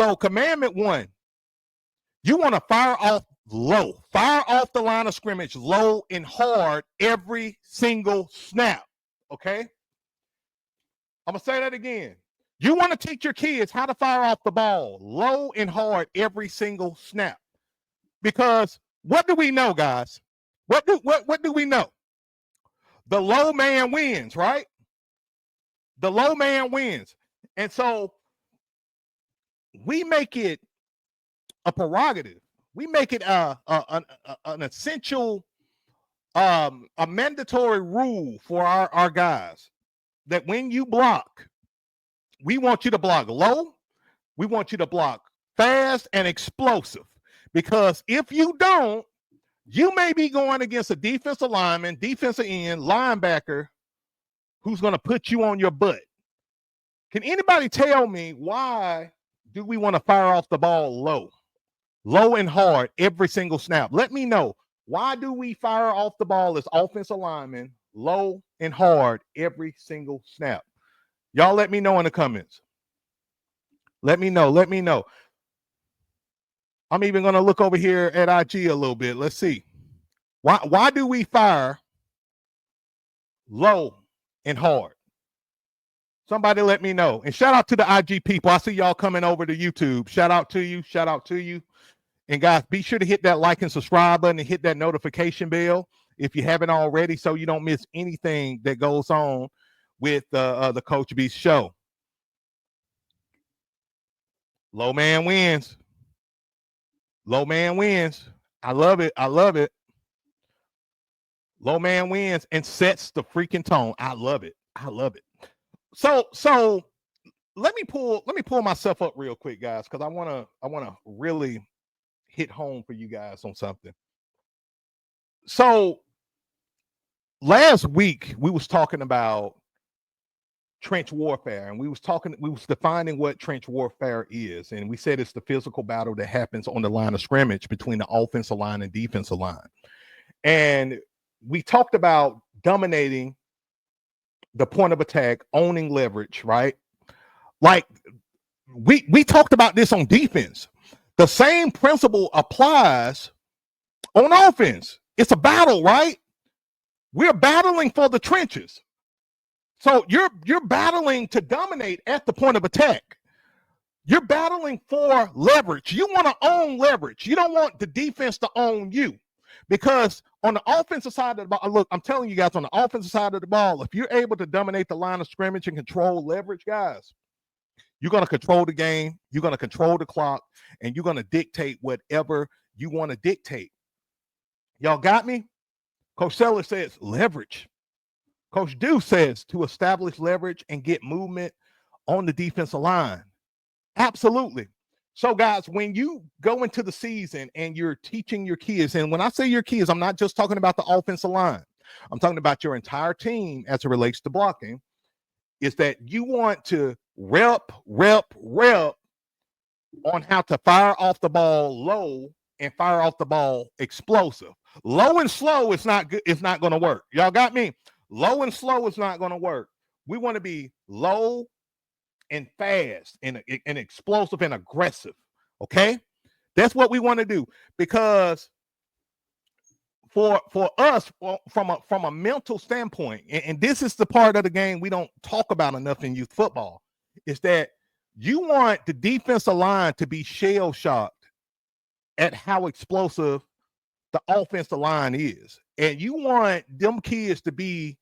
So commandment 1, you want to fire off low. Fire off the line of scrimmage low and hard every single snap. Okay? I'm going to say that again. You want to teach your kids how to fire off the ball low and hard every single snap. Because what do we know, guys? What do we know? The low man wins, right? The low man wins. And so we make it a prerogative. We make it an essential, a mandatory rule for our guys that when you block, we want you to block low. We want you to block fast and explosive. Because if you don't, you may be going against a defensive lineman, defensive end, linebacker who's going to put you on your butt. Can anybody tell me why do we want to fire off the ball low and hard every single snap? Let me know. Why do we fire off the ball as offensive linemen low and hard every single snap? Y'all let me know in the comments. Let me know. Let me know. I'm even going to look over here at IG a little bit. Let's see. Why do we fire low and hard? Somebody let me know. And shout out to the IG people. I see y'all coming over to YouTube. Shout out to you. Shout out to you. And guys, be sure to hit that like and subscribe button and hit that notification bell if you haven't already, so you don't miss anything that goes on with the Coach Beast show. Low man wins. Low man wins. I love it. I love it. Low man wins and sets the freaking tone. I love it. I love it. So let me pull myself up real quick, guys, because I wanna really hit home for you guys on something. So last week we was talking about trench warfare, and we was defining what trench warfare is, and we said it's the physical battle that happens on the line of scrimmage between the offensive line and defensive line. And we talked about dominating the point of attack, owning leverage, right? Like we talked about this on defense. The same principle applies on offense. It's a battle, right? We're battling for the trenches. So you're battling to dominate at the point of attack. You're battling for leverage. You want to own leverage. You don't want the defense to own you. Because on the offensive side of the ball, look, I'm telling you guys, on the offensive side of the ball, if you're able to dominate the line of scrimmage and control leverage, guys, you're going to control the game, you're going to control the clock, and you're going to dictate whatever you want to dictate. Y'all got me? Coach Seller says leverage. Coach Deuce says to establish leverage and get movement on the defensive line. Absolutely. So, guys, when you go into the season and you're teaching your kids, and when I say your kids, I'm not just talking about the offensive line. I'm talking about your entire team as it relates to blocking, is that you want to rep on how to fire off the ball low and fire off the ball explosive. Low and slow is not good. It's not going to work. Y'all got me? Low and slow is not going to work. We want to be low and fast and explosive and aggressive. Okay, that's what we want to do, because for us, from a mental standpoint, and this is the part of the game we don't talk about enough in youth football, is that you want the defensive line to be shell shocked at how explosive the offensive line is, and you want them kids to be.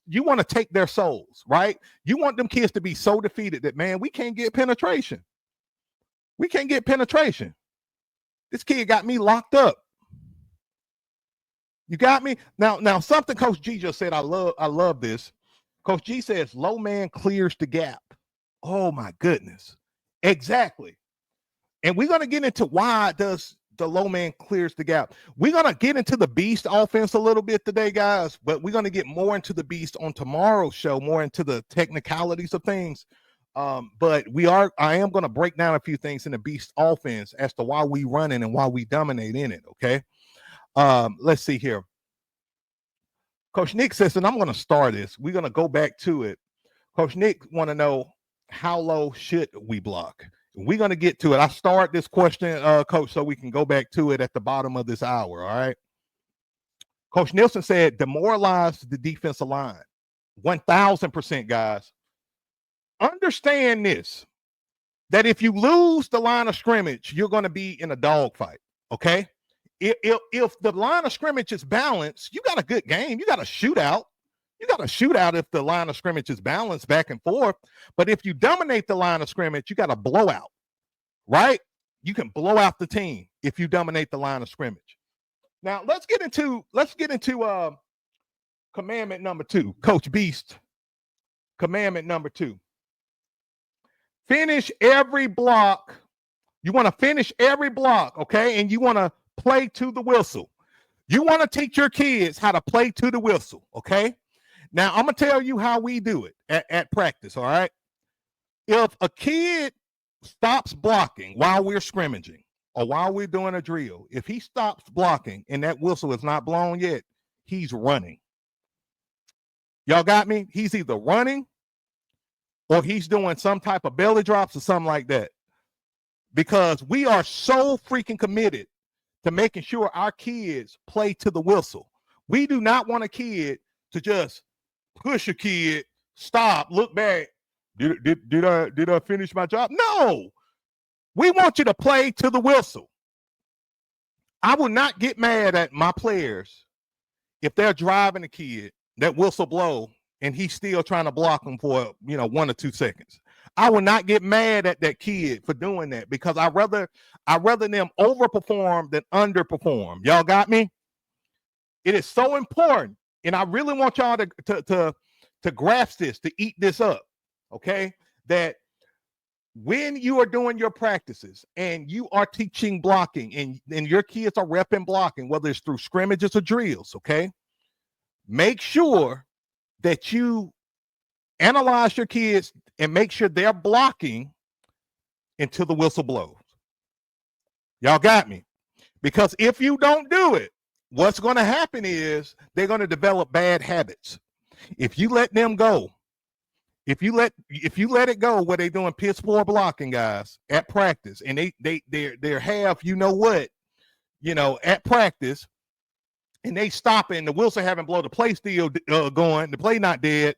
You want to take their souls, right? You want them kids to be so defeated that, man, we can't get penetration. We can't get penetration. This kid got me locked up. You got me? Now something Coach G just said, I love this. Coach G says, low man clears the gap. Oh my goodness. Exactly. And we're going to get into why does the low man clears the gap. We're going to get into the beast offense a little bit today, guys, but we're going to get more into the beast on tomorrow's show, more into the technicalities of things. But I am going to break down a few things in the beast offense as to why we run it and why we dominate in it. Okay. Let's see here. Coach Nick says, and I'm going to start this. We're going to go back to it. Coach Nick want to know, how low should we block? We're going to get to it. I start this question, Coach, so we can go back to it at the bottom of this hour, all right? Coach Nielsen said, demoralize the defensive line. 1,000%, guys. Understand this, that if you lose the line of scrimmage, you're going to be in a dogfight, okay? If the line of scrimmage is balanced, you got a good game. You got a shootout. You got a shootout if the line of scrimmage is balanced back and forth. But if you dominate the line of scrimmage, you got a blowout, right? You can blow out the team if you dominate the line of scrimmage. Now let's get into commandment number 2, Coach Beast. Commandment number 2. Finish every block. You want to finish every block, okay? And you want to play to the whistle. You want to teach your kids how to play to the whistle, okay? Now, I'm going to tell you how we do it at practice, all right? If a kid stops blocking while we're scrimmaging or while we're doing a drill, if he stops blocking and that whistle is not blown yet, he's running. Y'all got me? He's either running or he's doing some type of belly drops or something like that. Because we are so freaking committed to making sure our kids play to the whistle. We do not want a kid to just push a kid, stop, look back. Did I finish my job? No. We want you to play to the whistle. I will not get mad at my players if they're driving a kid, that whistle blow, and he's still trying to block them for 1 or 2 seconds. I will not get mad at that kid for doing that because I rather them overperform than underperform. Y'all got me? It is so important, and I really want y'all to grasp this, to eat this up, okay? That when you are doing your practices and you are teaching blocking and your kids are repping blocking, whether it's through scrimmages or drills, okay? Make sure that you analyze your kids and make sure they're blocking until the whistle blows. Y'all got me? Because if you don't do it, what's going to happen is they're going to develop bad habits. If you let them go, if you let it go where they're doing piss poor blocking, guys, at practice, and they're half, at practice, and they stop it, and the whistle haven't blown, the play still going, the play not dead,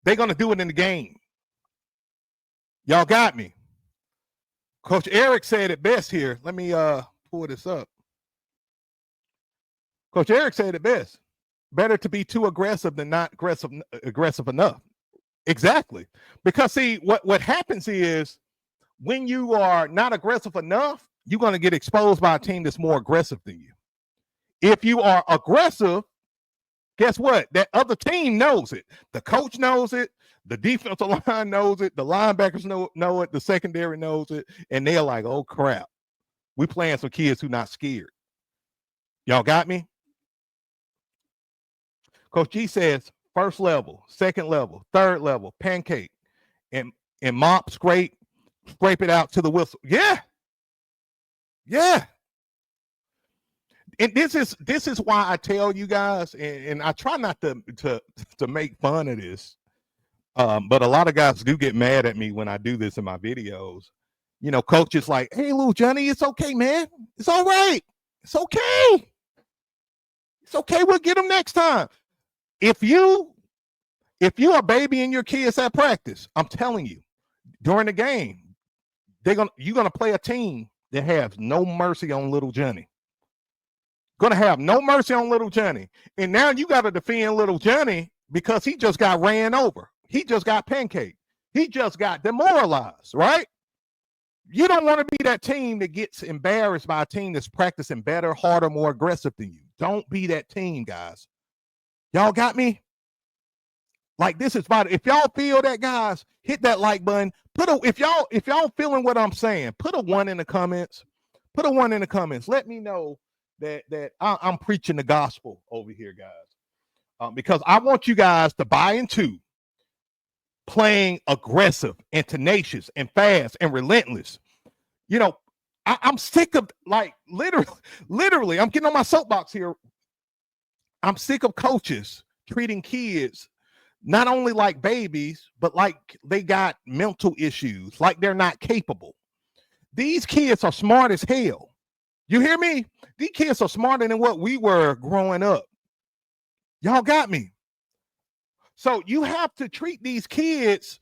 they're going to do it in the game. Y'all got me? Coach Eric said it best here. Let me pull this up. Coach Eric said it best. Better to be too aggressive than not aggressive enough. Exactly. Because see, what happens is when you are not aggressive enough, you're going to get exposed by a team that's more aggressive than you. If you are aggressive, guess what? That other team knows it. The coach knows it. The defensive line knows it. The linebackers know it. The secondary knows it. And they're like, oh, crap. We playing some kids who not scared. Y'all got me? Coach G says, first level, second level, third level, pancake, and mop, scrape it out to the whistle. Yeah. Yeah. And this is why I tell you guys, and I try not to make fun of this, but a lot of guys do get mad at me when I do this in my videos. Coach is like, hey, little Johnny, it's okay, man. It's all right. It's okay. It's okay. We'll get them next time. If you are babying your kids at practice, I'm telling you, during the game, you're gonna play a team that has no mercy on little Johnny. Gonna have no mercy on little Johnny. And now you got to defend little Johnny because he just got ran over. He just got pancaked. He just got demoralized, right? You don't want to be that team that gets embarrassed by a team that's practicing better, harder, more aggressive than you. Don't be that team, guys. Y'all got me? Like, this is vital. If y'all feel that, guys, hit that like button. If y'all feeling what I'm saying, put a 1 in the comments. Put a 1 in the comments. Let me know that I'm preaching the gospel over here, guys. Because I want you guys to buy into playing aggressive and tenacious and fast and relentless. I'm sick of, like, literally, I'm getting on my soapbox here. I'm sick of coaches treating kids not only like babies, but like they got mental issues, like they're not capable. These kids are smart as hell. You hear me? These kids are smarter than what we were growing up. Y'all got me. So you have to treat these kids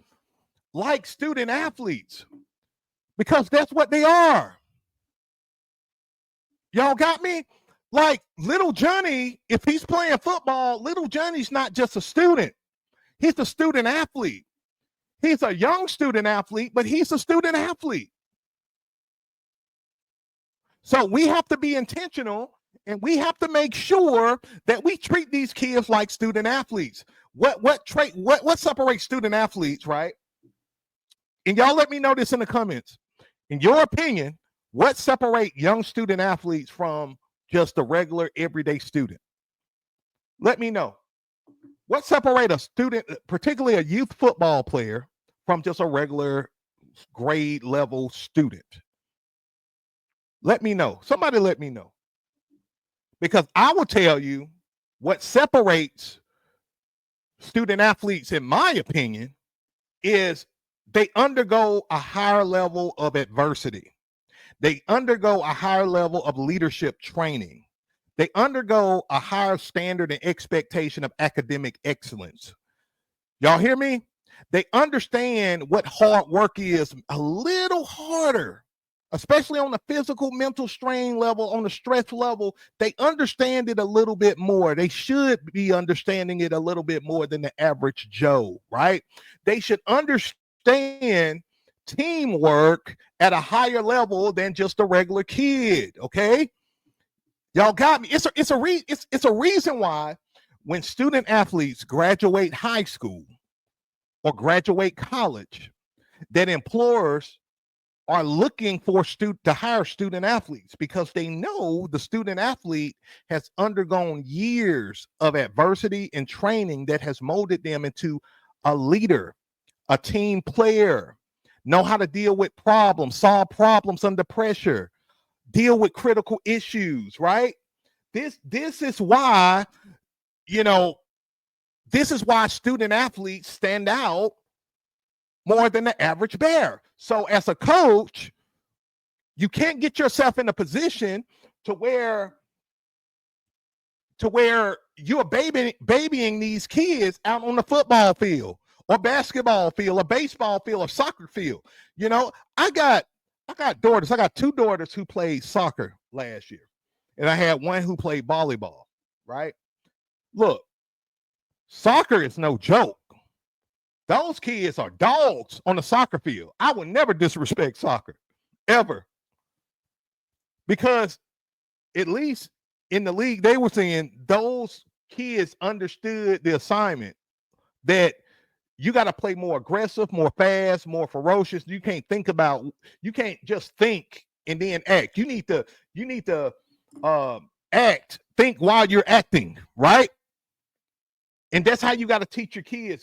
like student athletes because that's what they are. Y'all got me? Like little Johnny, if he's playing football, little Johnny's not just a student. He's a student athlete. He's a young student athlete, but he's a student athlete. So we have to be intentional, and we have to make sure that we treat these kids like student athletes. What separates student athletes, right? And y'all let me know this in the comments. In your opinion, what separates young student athletes from just a regular everyday student? Let me know. What separates a student, particularly a youth football player, from just a regular grade level student? Let me know. Somebody let me know. Because I will tell you what separates student athletes, in my opinion, is they undergo a higher level of adversity. They undergo a higher level of leadership training. They undergo a higher standard and expectation of academic excellence. Y'all hear me? They understand what hard work is a little harder, especially on the physical, mental strain level, on the stress level. They understand it a little bit more. They should be understanding it a little bit more than the average Joe, right? They should understand teamwork at a higher level than just a regular kid, okay? Y'all got me. It's a reason why when student athletes graduate high school or graduate college, that employers are looking for to hire student athletes, because they know the student athlete has undergone years of adversity and training that has molded them into a leader, a team player, know how to deal with problems, solve problems under pressure, deal with critical issues, right? This is why, this is why student athletes stand out more than the average bear. So as a coach, you can't get yourself in a position to where you're babying these kids out on the football field or basketball field or baseball field or soccer field. I got daughters. I got two daughters who played soccer last year, and I had one who played volleyball, right? Look, soccer is no joke. Those kids are dogs on the soccer field. I would never disrespect soccer, ever. Because at least in the league they were saying, those kids understood the assignment that you got to play more aggressive, more fast, more ferocious. You can't just think and then act. You need to think while you're acting, right? And that's how you got to teach your kids.